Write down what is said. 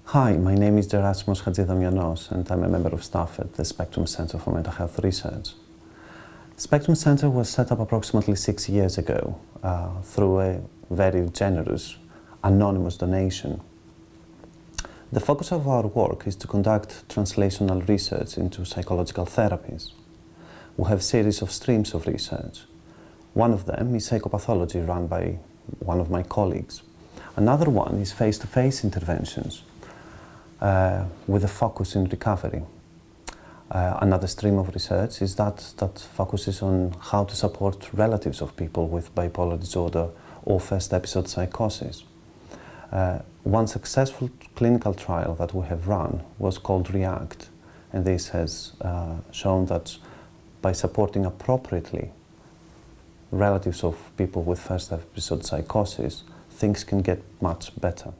Hi, my name is Gerasimus Hadjidamianos and I'm a member of staff at the Spectrum Center for Mental Health Research. Spectrum Center was set up approximately 6 years ago through a very generous, anonymous donation. The focus of our work is to conduct translational research into psychological therapies. We have a series of streams of research. One of them is psychopathology, run by one of my colleagues. Another one is face-to-face interventions with a focus in recovery. Another stream of research is that focuses on how to support relatives of people with bipolar disorder or first episode psychosis. One successful clinical trial that we have run was called REACT, and this has shown that by supporting appropriately relatives of people with first episode psychosis, things can get much better.